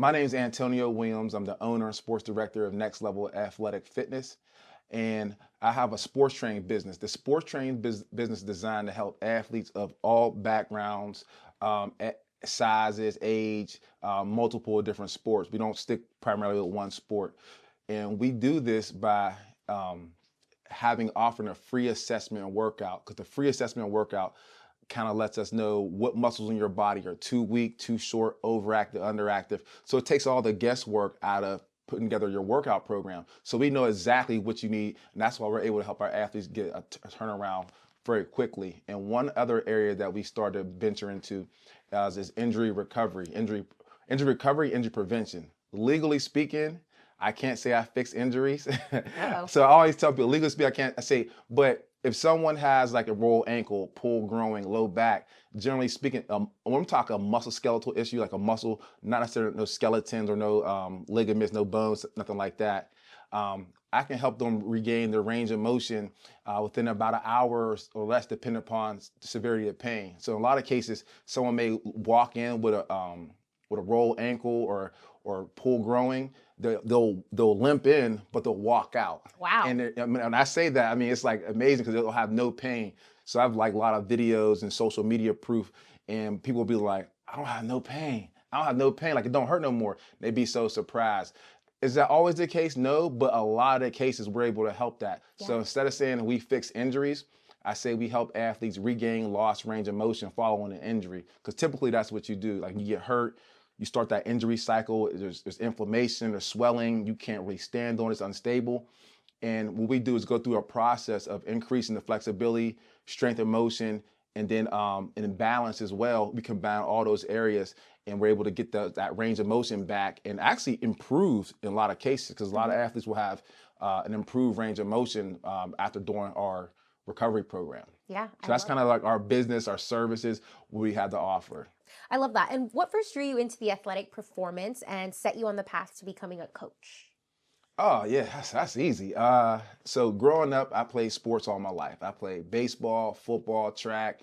My name is Antonio Williams. I'm the owner and sports director of Next Level Athletic Fitness. And I have a sports training business. The sports training business is designed to help athletes of all backgrounds, sizes, age, multiple different sports. We don't stick primarily with one sport. And we do this by offering a free assessment and workout, because the free assessment and workout kind of lets us know what muscles in your body are too weak, too short, overactive, underactive. So it takes all the guesswork out of putting together your workout program. So we know exactly what you need, and that's why we're able to help our athletes get a turnaround very quickly. And one other area that we started to venture into is injury recovery, injury prevention. Legally speaking, I can't say I fix injuries. So I always tell people, legally speaking, I say, but if someone has like a rolled ankle, pull growing, low back, generally speaking, when I'm talking a musculoskeletal issue, like a muscle, not necessarily no skeletons or no ligaments, no bones, nothing like that, I can help them regain their range of motion within about an hour or less, depending upon the severity of pain. So in a lot of cases, someone may walk in with a rolled ankle or pull growing. They'll limp in, but they'll walk out. Wow. And when I say that, I mean, it's like amazing because they'll have no pain. So I have like a lot of videos and social media proof, and people will be like, I don't have no pain. I don't have no pain. Like it don't hurt no more. They'd be so surprised. Is that always the case? No, but a lot of the cases we're able to help that. Yeah. So instead of saying we fix injuries, I say we help athletes regain lost range of motion following an injury. Because typically that's what you do. Like you get hurt, you start that injury cycle, there's inflammation, there's swelling, you can't really stand on it, it's unstable. And what we do is go through a process of increasing the flexibility, strength of motion, and then an balance as well. We combine all those areas and we're able to get that range of motion back and actually improve in a lot of cases, because a lot of athletes will have an improved range of motion after doing our recovery program. Yeah. So that's kind of like our business, our services, what we have to offer. I love that. And what first drew you into the athletic performance and set you on the path to becoming a coach? Oh, yeah, that's easy. So growing up, I played sports all my life. I played baseball, football, track.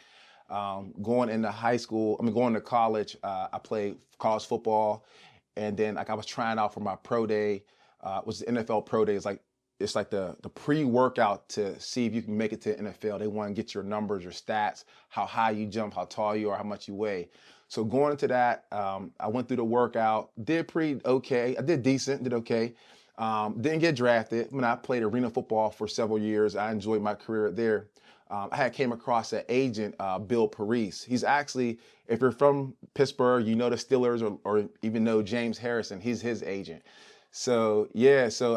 Going to college, I played college football. And then like I was trying out for my pro day, which is the NFL pro day. It's like the pre-workout to see if you can make it to the NFL. They want to get your numbers, your stats, how high you jump, how tall you are, how much you weigh. So going into that, I went through the workout, did pretty okay. I did decent, did okay. Didn't get drafted. When I played arena football for several years, I enjoyed my career there. I came across an agent, Bill Parise. He's actually, if you're from Pittsburgh, you know the Steelers or even know James Harrison, he's his agent. So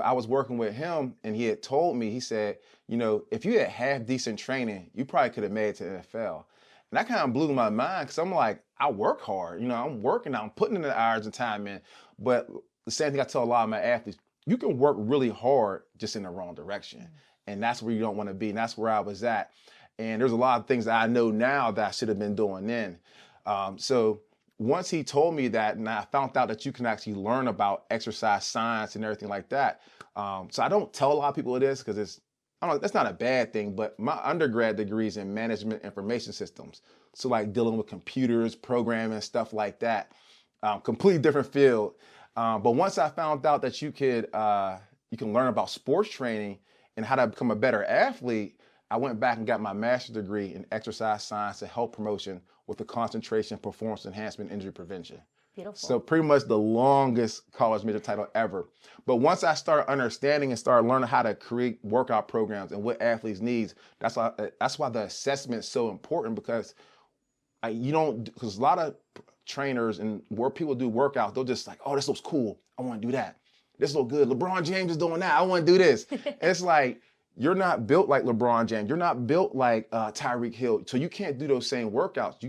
I was working with him and he had told me, he said, if you had half decent training, you probably could have made it to the NFL. And that kind of blew my mind because I'm like, I work hard, I'm working out, I'm putting in the hours and time in. But the same thing I tell a lot of my athletes, you can work really hard just in the wrong direction. And that's where you don't want to be. And that's where I was at. And there's a lot of things that I know now that I should have been doing then. So once he told me that, and I found out that you can actually learn about exercise science and everything like that. So I don't tell a lot of people this because that's not a bad thing, but my undergrad degree is in management information systems. So like dealing with computers, programming, stuff like that. Completely different field. But once I found out that you can learn about sports training and how to become a better athlete, I went back and got my master's degree in exercise science and health promotion with a concentration in performance enhancement, injury prevention. Beautiful. So pretty much the longest college major title ever. But once I started understanding and started learning how to create workout programs and what athletes need, that's why the assessment is so important, because a lot of trainers and where people do workouts, they'll just like, oh, this looks cool, I want to do that. This looks good. LeBron James is doing that, I want to do this. And it's like, you're not built like LeBron James. You're not built like Tyreek Hill. So you can't do those same workouts. You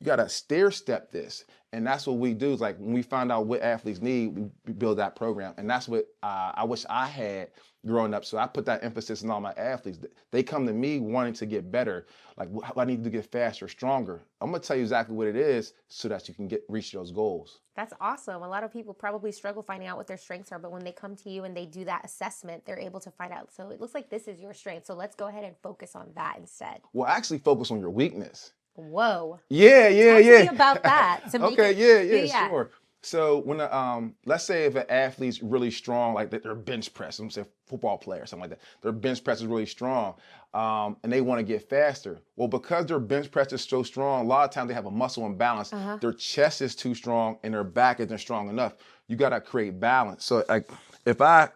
gotta stair step this. And that's what we do. Is like when we find out what athletes need, we build that program. And that's what I wish I had growing up. So I put that emphasis on all my athletes. They come to me wanting to get better. Like, what I need to get faster, stronger. I'm gonna tell you exactly what it is so that you can reach those goals. That's awesome. A lot of people probably struggle finding out what their strengths are, but when they come to you and they do that assessment, they're able to find out. So it looks like this is your strength. So let's go ahead and focus on that instead. Well, actually focus on your weakness. Whoa. Yeah. Talk to me about that. Okay, yeah, sure. So when let's say if an athlete's really strong, like they're bench press, I'm saying football player, something like that, their bench press is really strong, and they want to get faster. Well, because their bench press is so strong, a lot of times they have a muscle imbalance. Their chest is too strong and their back isn't strong enough. You got to create balance. So like if I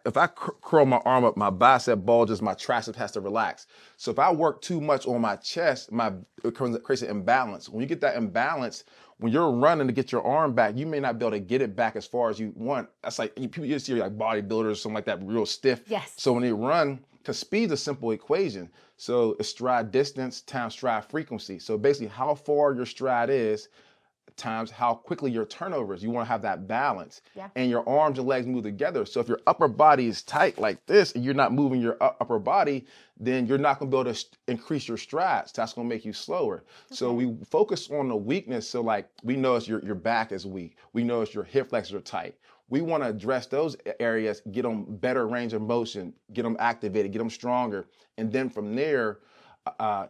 curl my arm up, my bicep bulges, my tricep has to relax. So if I work too much on my chest, it creates an imbalance. When you get that imbalance, when you're running to get your arm back, you may not be able to get it back as far as you want. That's like people you see like bodybuilders, something like that, real stiff. Yes. So when they run, because speed's a simple equation. So it's stride distance times stride frequency. So basically how far your stride is times how quickly your turnover is. You want to have that balance. Yeah. And your arms and legs move together. So if your upper body is tight like this and you're not moving your upper body, then you're not going to be able to increase your strides. That's going to make you slower. Okay. So we focus on the weakness. So like we notice your back is weak. We notice your hip flexors are tight. We want to address those areas, get them better range of motion, get them activated, get them stronger. And then from there,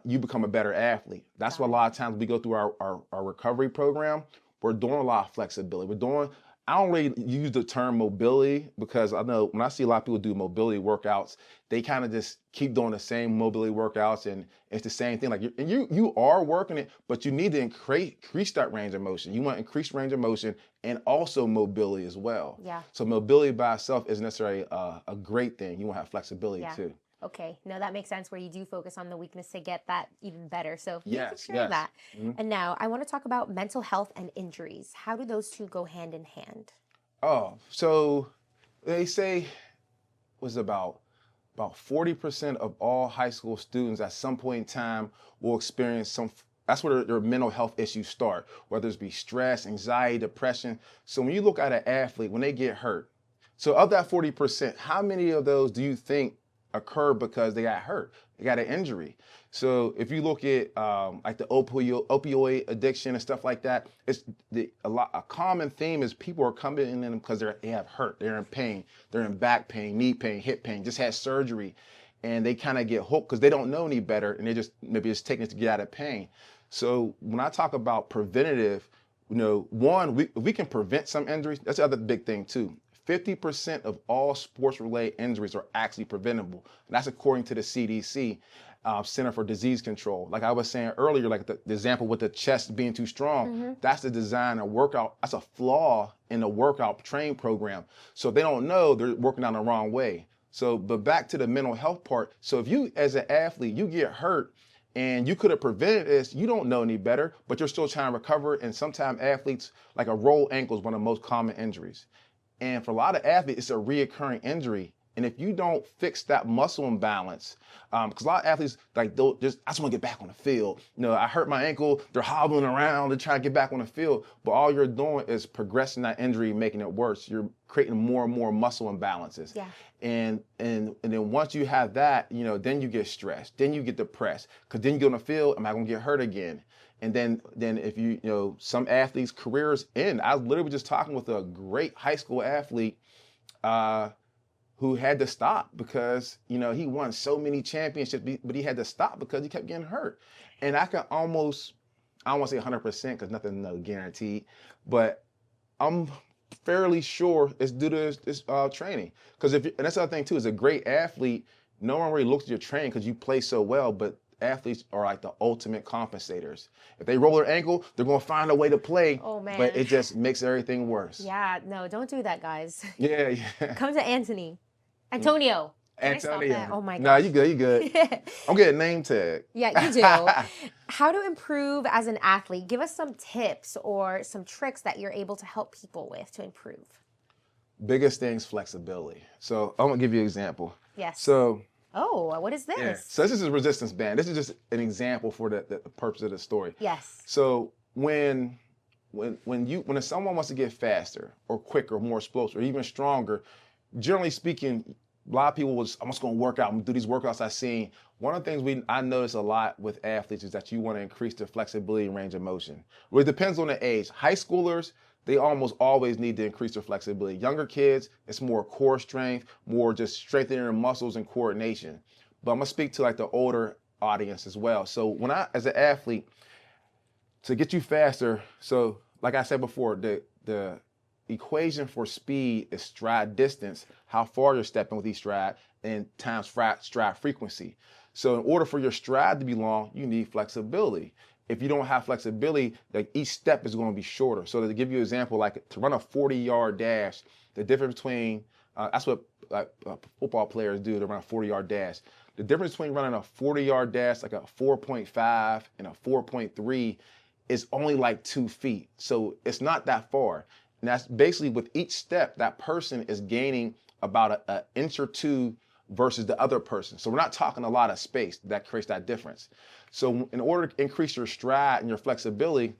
you become a better athlete. That's why a lot of times we go through our recovery program. We're doing a lot of flexibility. I don't really use the term mobility because I know when I see a lot of people do mobility workouts, they kind of just keep doing the same mobility workouts and it's the same thing. Like you are working it, but you need to increase that range of motion. You want increased range of motion and also mobility as well. Yeah. So mobility by itself isn't necessarily a great thing. You want to have flexibility too. Okay, no, that makes sense where you do focus on the weakness to get that even better. So yes, share that. And now I want to talk about mental health and injuries. How do those two go hand in hand? Oh, so they say was about 40% of all high school students at some point in time will experience that's where their mental health issues start, whether it be stress, anxiety, depression. So when you look at an athlete, when they get hurt, so of that 40%, how many of those do you think occur because they got hurt, they got an injury? So if you look at like the opioid addiction and stuff like that, it's a common theme is people are coming in them because they have hurt, they're in pain, they're in back pain, knee pain, hip pain, just had surgery, and they kind of get hooked because they don't know any better, and they maybe just taking it to get out of pain. So when I talk about preventative, one, we can prevent some injuries. That's the other big thing too. 50% of all sports-related injuries are actually preventable. And that's according to the CDC, Center for Disease Control. Like I was saying earlier, like the example with the chest being too strong, that's the design of workout. That's a flaw in the workout training program. So if they don't know, they're working on the wrong way. So, but back to the mental health part. So if you, as an athlete, you get hurt, and you could have prevented this, you don't know any better, but you're still trying to recover. And sometimes athletes, like a rolled ankle is one of the most common injuries. And for a lot of athletes, it's a reoccurring injury. And if you don't fix that muscle imbalance, because a lot of athletes, like, I just want to get back on the field. I hurt my ankle, they're hobbling around, they're trying to get back on the field. But all you're doing is progressing that injury, making it worse. You're creating more and more muscle imbalances. Yeah. And then once you have that, then you get stressed, then you get depressed, because then you get on the field, am I going to get hurt again? And then if some athletes' careers end. I was literally just talking with a great high school athlete who had to stop because, he won so many championships, but he had to stop because he kept getting hurt. And I can almost, I don't want to say 100% because nothing guaranteed, but I'm fairly sure it's due to this training. Because and that's the other thing too, as a great athlete, no one really looks at your training because you play so well, but athletes are like the ultimate compensators. If they roll their ankle, they're going to find a way to play. Oh, man. But it just makes everything worse. Yeah, no, don't do that, guys. Yeah. Come to Antonio. Can I stop that? Oh my God. Nah, you good. I'm getting name tag. Yeah, you do. How to improve as an athlete? Give us some tips or some tricks that you're able to help people with to improve. Biggest thing's flexibility. So I'm going to give you an example. Yes. So oh, what is this? Yeah. So this is a resistance band. This is just an example for the purpose of the story. Yes. So when someone wants to get faster or quicker, more explosive, or even stronger, generally speaking, a lot of people I'm just going to work out. I'm going to do these workouts I've seen. One of the things I notice a lot with athletes is that you want to increase their flexibility and range of motion. Well, it depends on the age. High schoolers, they almost always need to increase their flexibility. Younger kids, it's more core strength, more just strengthening their muscles and coordination. But I'm going to speak to like the older audience as well. So when as an athlete, to get you faster, so like I said before, the equation for speed is stride distance, how far you're stepping with each stride, and times stride frequency. So in order for your stride to be long, you need flexibility. If you don't have flexibility, like each step is going to be shorter. So to give you an example, like to run a 40-yard dash, the difference between that's what football players do to run a 40-yard dash. The difference between running a 40-yard dash, like a 4.5 and a 4.3, is only like 2 feet. So it's not that far. And that's basically with each step, that person is gaining about an inch or two versus the other person. So we're not talking a lot of space that creates that difference. So in order to increase your stride and your flexibility,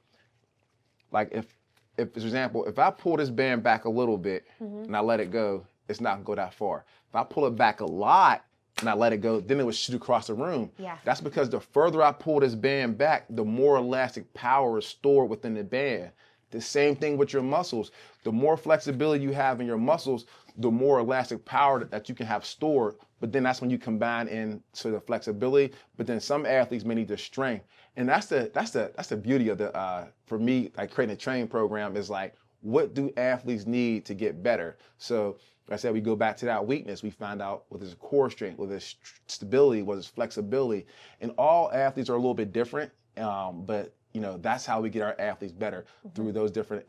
like if for example, if I pull this band back a little bit and I let it go, it's not gonna go that far. If I pull it back a lot and I let it go, then it would shoot across the room. Yeah. That's because the further I pull this band back, the more elastic power is stored within the band. The same thing with your muscles. The more flexibility you have in your muscles, the more elastic power that you can have stored. But then that's when you combine into the flexibility. But then some athletes may need the strength. And that's the beauty of the for me, like creating a training program is like, what do athletes need to get better? So like I said, we go back to that weakness. We find out what is core strength, what is stability, what is flexibility. And all athletes are a little bit different, but that's how we get our athletes better through those different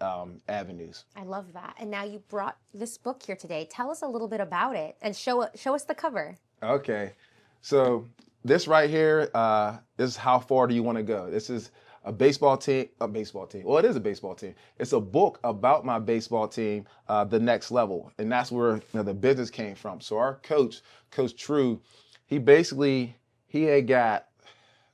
avenues. I love that. And now you brought this book here today. Tell us a little bit about it and show us the cover. Okay. So this right here is How Far Do You Want to Go? This is a baseball team. Well, it is a baseball team. It's a book about my baseball team, The Next Level. And that's where the business came from. So our coach, Coach True, he had got,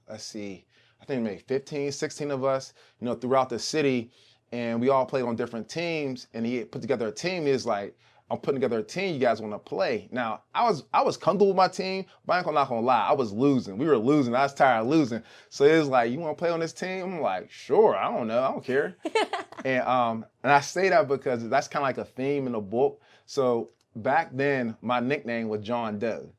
let's see, I think maybe 15, 16 of us, throughout the city, and we all played on different teams. And he put together a team. He's like, I'm putting together a team you guys want to play. Now, I was comfortable with my team, but I'm not gonna lie, I was losing. We were losing. I was tired of losing. So it was like, you want to play on this team? I'm like, sure. I don't know. I don't care. and I say that because that's kind of like a theme in the book. So back then, my nickname was John Doe.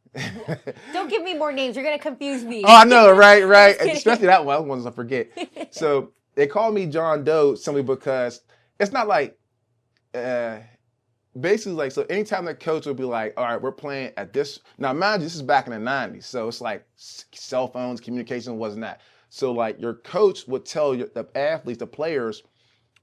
Don't give me more names. You're going to confuse me. Oh, I know, right. Especially that one. Other ones I forget. So they call me John Doe simply because it's not like, basically like, so anytime the coach would be like, all right, we're playing at this. Now, mind you, this is back in the 90s. So it's like cell phones, communication wasn't that. So like your coach would tell the athletes, the players,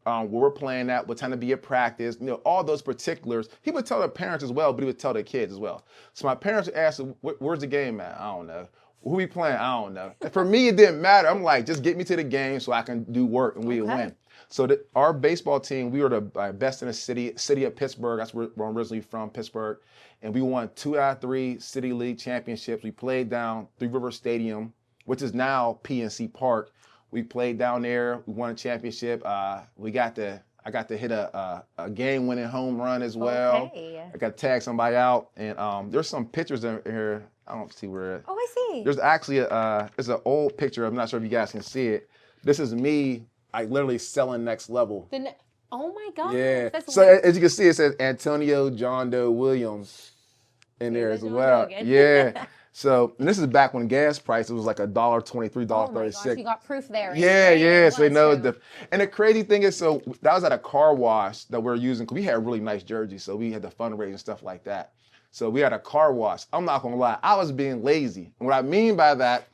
where we're playing at, what time to be at practice, all those particulars. He would tell the parents as well, but he would tell the kids as well. So my parents would ask, where's the game at? I don't know. Who we playing? I don't know. And for me, it didn't matter. I'm like, just get me to the game so I can do work and we win. So our baseball team, we were the best in the city of Pittsburgh. That's where I'm originally from, Pittsburgh. And we won 2 out of 3 City League championships. We played down Three River Stadium, which is now PNC Park. We played down there. We won a championship. I got to hit a game-winning home run as well. Okay. I got to tag somebody out. And there's some pictures in here. I don't see where. Oh, I see. There's actually it's an old picture. I'm not sure if you guys can see it. This is me, like literally selling Next Level. Oh my God. Yeah. That's So as you can see, it says Antonio John Doe Williams in there as well. Yeah. So and this is back when gas prices was like $1.23, $1.36. Oh my gosh, you got proof there. Right? Yeah. So they know and the crazy thing is, so that was at a car wash that we're using because we had really nice jerseys, so we had the fundraise and stuff like that. So we had a car wash. I'm not gonna lie, I was being lazy. And what I mean by that,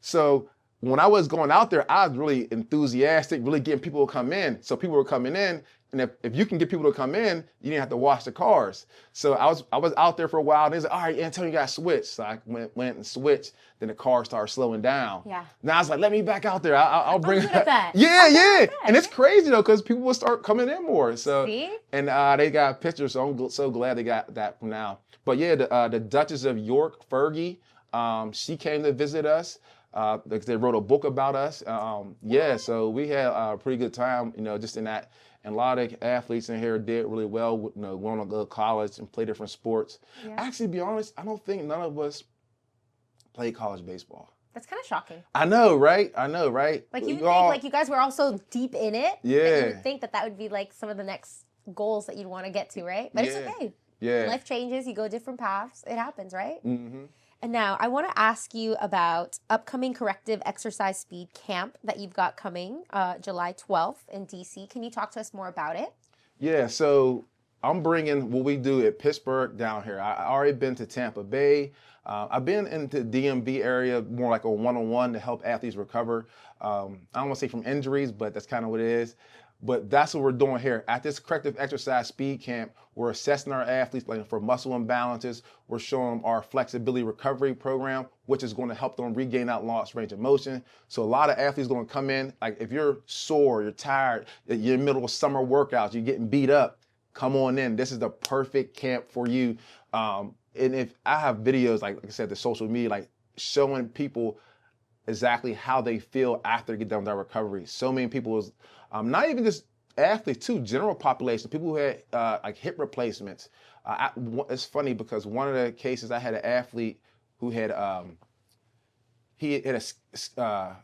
so when I was going out there, I was really enthusiastic, really getting people to come in. So people were coming in, and if you can get people to come in, you didn't have to wash the cars. So I was out there for a while, and they said, all right, Antonio, you got to switch. So I went and switched. Then the car started slowing down. Yeah. Now I was like, let me back out there. I'll bring it back. Yeah. And it's crazy though, because people will start coming in more. So See? And they got pictures, so I'm so glad they got that from now. But yeah, the Duchess of York, Fergie, she came to visit us. They wrote a book about us. So we had a pretty good time, just in that. And a lot of athletes in here did really well, going to go to college and play different sports. Yeah. Actually, to be honest, I don't think none of us played college baseball. That's kind of shocking. I know, right? Like you would think, like you guys were all so deep in it. Yeah. That you would think that would be like some of the next goals that you'd want to get to, right? But it's okay. Yeah. Life changes. You go different paths. It happens, right? Mm-hmm. And now I want to ask you about upcoming corrective exercise speed camp that you've got coming July 12th in DC. Can you talk to us more about it? Yeah, so I'm bringing what we do at Pittsburgh down here. I already been to Tampa Bay. I've been into DMV area more like a one-on-one to help athletes recover. I don't want to say from injuries, but that's kind of what it is. But that's what we're doing here. At this corrective exercise speed camp, we're assessing our athletes like for muscle imbalances. We're showing them our flexibility recovery program, which is going to help them regain that lost range of motion. So a lot of athletes going to come in, like if you're sore, you're tired, you're in the middle of summer workouts, you're getting beat up, come on in. This is the perfect camp for you. And if I have videos, like I said, the social media, like showing people exactly how they feel after they get done with their recovery. So many people is not even just athletes too, general population, people who had like hip replacements. It's funny because one of the cases I had an athlete who had he had a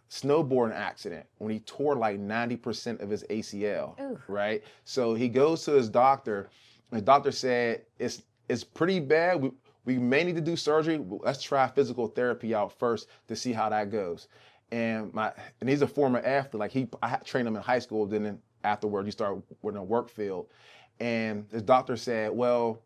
snowboarding accident when he tore like 90% of his ACL. Ooh. Right? So he goes to his doctor, and the doctor said it's pretty bad. We may need to do surgery. Let's try physical therapy out first to see how that goes. And he's a former athlete. Like I trained him in high school. Then afterward, he started in the work field. And his doctor said, no,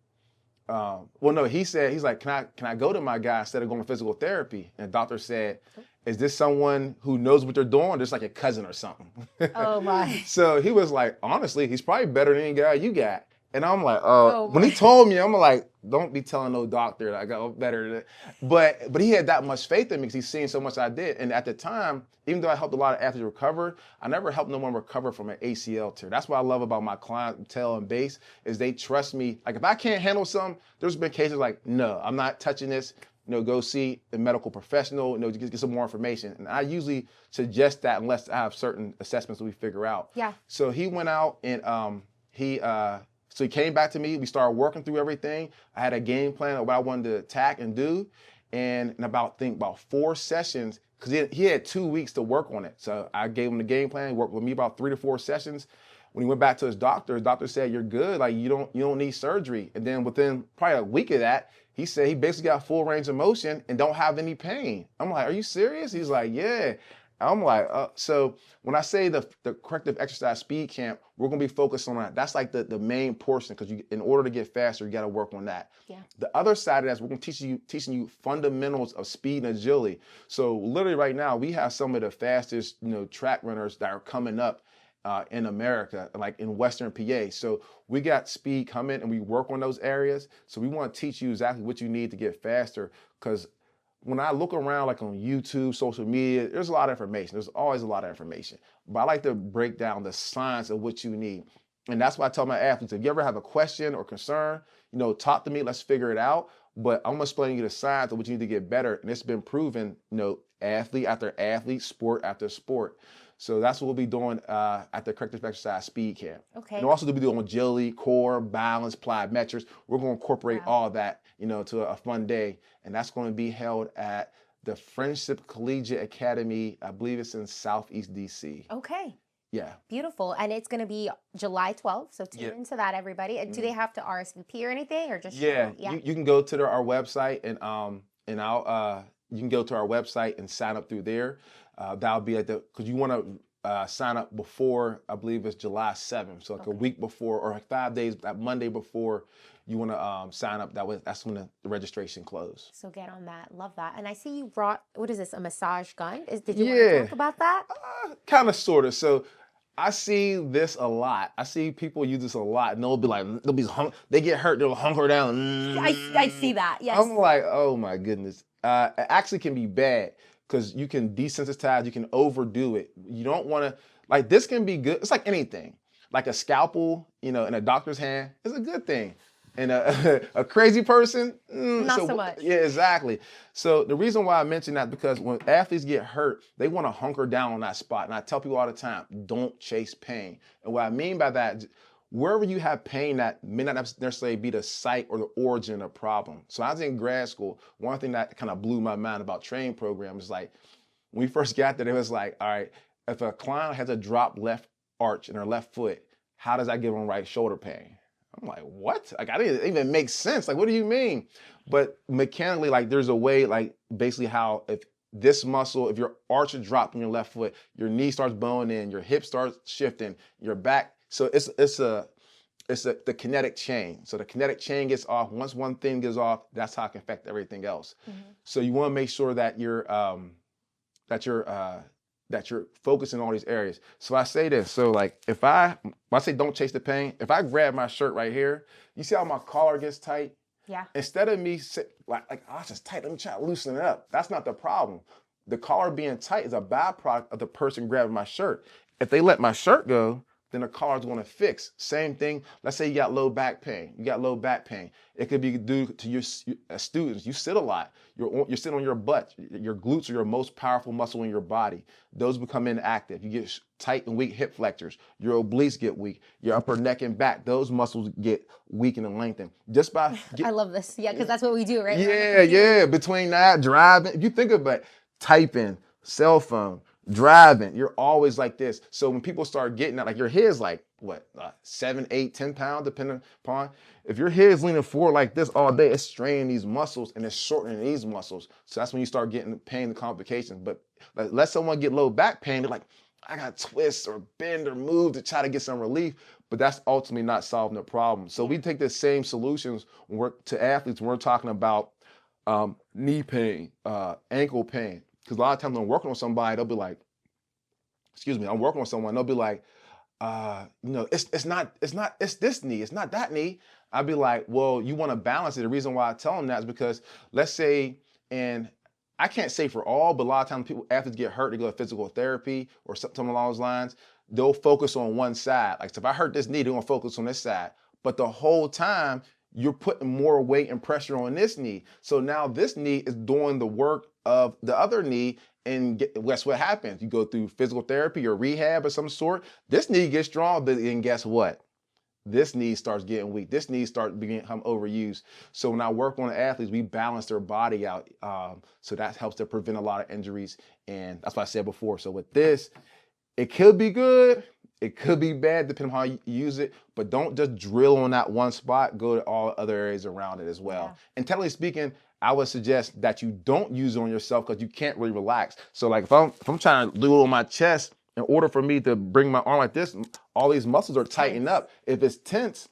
he's like, can I go to my guy instead of going to physical therapy? And the doctor said, is this someone who knows what they're doing, or just like a cousin or something? Oh my. So he was like, honestly, he's probably better than any guy you got. And I'm like, Oh when he told me, I'm like, don't be telling no doctor that I got better. But he had that much faith in me because he's seen so much I did. And at the time, even though I helped a lot of athletes recover, I never helped no one recover from an ACL tear. That's what I love about my clientele and base is they trust me. Like if I can't handle something, there's been cases like, no, I'm not touching this. Go see a medical professional, to get some more information. And I usually suggest that unless I have certain assessments that we figure out. Yeah. So he went out and so he came back to me. We started working through everything. I had a game plan of what I wanted to attack and do. And in about 4 sessions, because he had 2 weeks to work on it. So I gave him the game plan. He worked with me about 3 to 4 sessions. When he went back to his doctor said, you're good. Like you don't need surgery. And then within probably a week of that, he said he basically got full range of motion and don't have any pain. I'm like, are you serious? He's like, yeah. I'm like, so when I say the corrective exercise speed camp, we're going to be focused on that. That's like the main portion because in order to get faster, you got to work on that. Yeah. The other side of that is we're going to teaching you fundamentals of speed and agility. So literally right now, we have some of the fastest, track runners that are coming up in America, like in Western PA. So we got speed coming and we work on those areas. So we want to teach you exactly what you need to get faster because when I look around like on YouTube, social media, there's a lot of information. There's always a lot of information. But I like to break down the science of what you need. And that's why I tell my athletes, if you ever have a question or concern, talk to me, let's figure it out. But I'm gonna explain to you the science of what you need to get better. And it's been proven, athlete after athlete, sport after sport. So that's what we'll be doing at the corrective exercise speed camp. Okay. And we'll also be doing agility, core, balance, plyometrics. We're going to incorporate all that, to a fun day. And that's going to be held at the Friendship Collegiate Academy. I believe it's in Southeast DC. Okay. Yeah. Beautiful. And it's going to be July 12th. So tune into that, everybody. And do they have to RSVP or anything or just? Yeah. You can go to our website and you can go to our website and sign up through there. That'll be because you want to sign up before, I believe it's July 7th. So like a week before or like 5 days, that Monday before you want to sign up. That's when the registration closes. So get on that. Love that. And I see you brought, what is this, a massage gun? Did you want to talk about that? Kind of, sort of. So I see this a lot. I see people use this a lot, and they get hurt, they'll hunker down. I see that, yes. I'm like, oh my goodness. It actually can be bad because you can desensitize, you can overdo it. You don't want to, this can be good. It's like anything. Like a scalpel, in a doctor's hand is a good thing. And a crazy person, not so much. Yeah, exactly. So the reason why I mention that because when athletes get hurt, they want to hunker down on that spot. And I tell people all the time, don't chase pain. And what I mean by that, wherever you have pain, that may not necessarily be the site or the origin of the problem. So I was in grad school. One thing that kind of blew my mind about training programs is like, when we first got there, it was like, all right, if a client has a dropped left arch in her left foot, how does that give them right shoulder pain? I'm like, what? Like, I didn't even make sense. Like, what do you mean? But mechanically, there's a way, basically how if this muscle, if your arch is dropped in your left foot, your knee starts bowing in, your hip starts shifting, your back. So it's it's the kinetic chain. So the kinetic chain gets off. Once one thing gets off, that's how it can affect everything else. So you want to make sure that that you're that you're focusing on all these areas. So I say this. So like when I say don't chase the pain, if I grab my shirt right here, you see how my collar gets tight? Yeah. Instead of me like oh, it's just tight, let me try to loosen it up. That's not the problem. The collar being tight is a byproduct of the person grabbing my shirt. If they let my shirt go, then the collar's going to fix. Same thing. Let's say you got low back pain. You got low back pain. It could be due to your students. You sit a lot. You're sitting on your butt. Your glutes are your most powerful muscle in your body. Those become inactive. You get tight and weak hip flexors. Your obliques get weak. Your upper neck and back, those muscles get weakened and lengthened. Just by I love this. Yeah, because that's what we do, right? Yeah. Between that, driving, if you think about it, typing, cell phone, driving, you're always like this. So when people start getting that, like your head's like, what, 7, 8, 10 pounds, depending upon. If your head's leaning forward like this all day, it's straining these muscles and it's shortening these muscles. So that's when you start getting pain and complications. But let someone get low back pain, they're like, I got to twist or bend or move to try to get some relief. But that's ultimately not solving the problem. So we take the same solutions to athletes when we're talking about knee pain, ankle pain. Because a lot of times when I'm working on somebody, they'll be like, I'm working on someone, they'll be like, it's this knee, it's not that knee. I'd be like, well, you want to balance it. The reason why I tell them that is because let's say, and I can't say for all, but a lot of times athletes get hurt, they go to physical therapy or something along those lines. They'll focus on one side. Like, so if I hurt this knee, they're going to focus on this side. But the whole time, you're putting more weight and pressure on this knee. So now this knee is doing the work of the other knee, and that's what happens. You go through physical therapy or rehab of some sort. This knee gets strong, but and guess what? This knee starts getting weak. This knee starts become overused. So when I work on the athletes, we balance their body out. So that helps to prevent a lot of injuries. And that's what I said before. So with this, it could be good. It could be bad depending on how you use it, but don't just drill on that one spot. Go to all other areas around it as well. Yeah. And technically speaking, I would suggest that you don't use it on yourself because you can't really relax. So like if I'm trying to do it on my chest, in order for me to bring my arm like this, all these muscles are tightened up. If it's tense,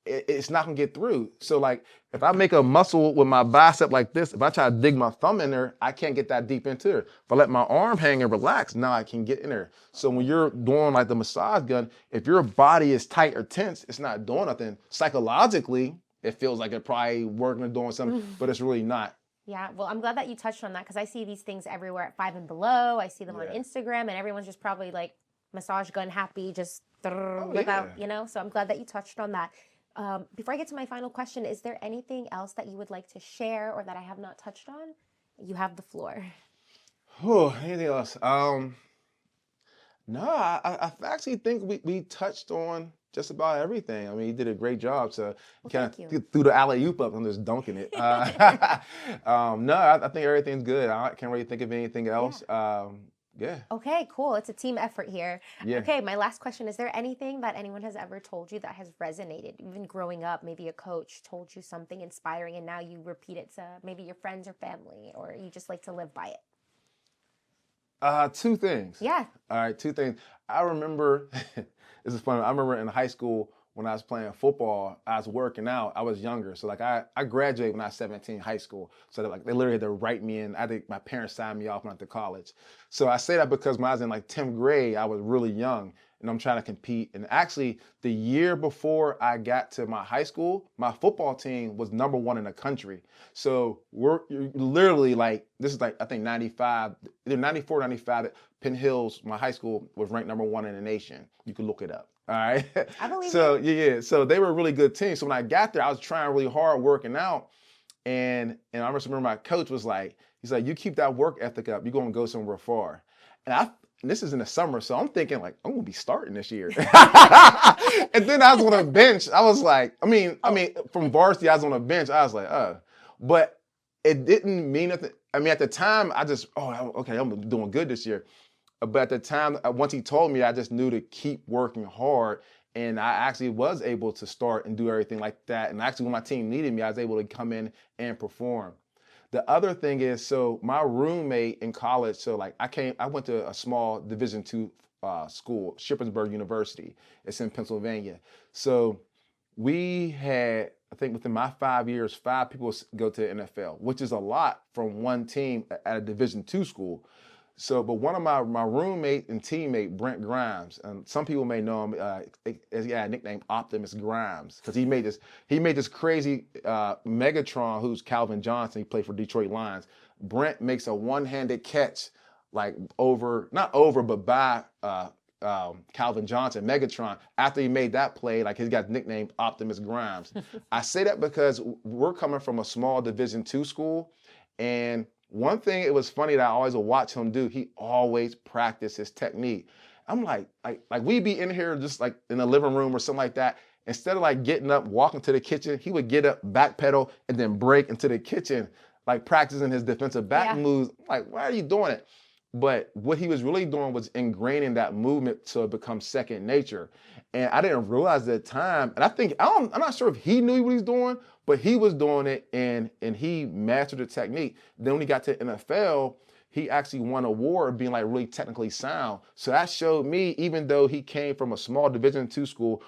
it's not gonna get through. So like if I make a muscle with my bicep like this, if I try to dig my thumb in there, I can't get that deep into it. If I let my arm hang and relax, now I can get in there. So when you're doing like the massage gun, if your body is tight or tense, it's not doing nothing. Psychologically, it feels like it's probably working or doing something, but it's really not. Yeah, well, I'm glad that you touched on that because I see these things everywhere at 5 and Below. I see them on Instagram, and everyone's just probably like massage gun happy, just without, So I'm glad that you touched on that. Before I get to my final question, is there anything else that you would like to share or that I have not touched on? You have the floor. Anything else? No, I actually think we touched on just about everything. I mean, you did a great job. So kind of threw the alley-oop up and just dunking it. No, I think everything's good. I can't really think of anything else. Yeah. Okay, cool. It's a team effort here. Yeah. Okay, my last question. Is there anything that anyone has ever told you that has resonated? Even growing up, maybe a coach told you something inspiring and now you repeat it to maybe your friends or family, or you just like to live by it? 2 things. Yeah. All right, 2 things. I remember, this is funny. I remember in high school when I was playing football, I was working out. I was younger. So like I graduated when I was 17, high school. So they literally had to write me in. I think my parents signed me off when I went to college. So I say that because when I was in like 10th grade, I was really young and I'm trying to compete. And actually the year before I got to my high school, my football team was #1 in the country. So we're literally like, this is like, I think 95, either 94, 95, Penn Hills, my high school was ranked #1 in the nation. You can look it up. All right. I believe so yeah. So they were a really good team. So when I got there, I was trying really hard working out. And I remember my coach was like, he's like, you keep that work ethic up, you're gonna go somewhere far. And this is in the summer, so I'm thinking like, I'm gonna be starting this year. And then I was on a bench. I was like, I mean, from varsity, I was on a bench. I was like, but it didn't mean nothing. I mean, at the time, I just, okay, I'm doing good this year. But at the time, once he told me, I just knew to keep working hard. And I actually was able to start and do everything like that. And actually, when my team needed me, I was able to come in and perform. The other thing is, so my roommate in college, so like I went to a small Division II school, Shippensburg University. It's in Pennsylvania. So we had, I think within my 5 years, 5 people go to the NFL, which is a lot from one team at a Division II school. So, but one of my roommate and teammate, Brent Grimes, and some people may know him as he had a nickname Optimus Grimes, because he made this crazy Megatron, who's Calvin Johnson. He played for Detroit Lions. Brent makes a one-handed catch, like not over, but by Calvin Johnson, Megatron. After he made that play, like he got nicknamed Optimus Grimes. I say that because we're coming from a small Division II school, and one thing, it was funny that I always would watch him do, he always practiced his technique. I'm like we'd be in here just like in the living room or something like that. Instead of like getting up, walking to the kitchen, he would get up, backpedal, and then break into the kitchen, like practicing his defensive back moves. Like, why are you doing it? But what he was really doing was ingraining that movement to become second nature. And I didn't realize at the time, and I'm not sure if he knew what he was doing, but he was doing it and he mastered the technique. Then when he got to NFL, he actually won an award being like really technically sound. So that showed me, even though he came from a small Division II school,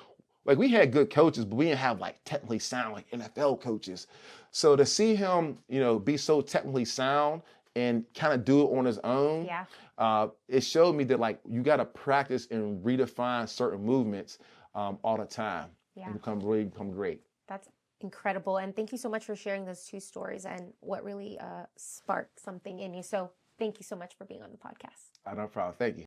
like we had good coaches, but we didn't have like technically sound like NFL coaches. So to see him, be so technically sound and kind of do it on his own, it showed me that like you got to practice and redefine certain movements all the time and become great. That's incredible. And thank you so much for sharing those two stories and what really sparked something in you. So thank you so much for being on the podcast. No problem. Thank you.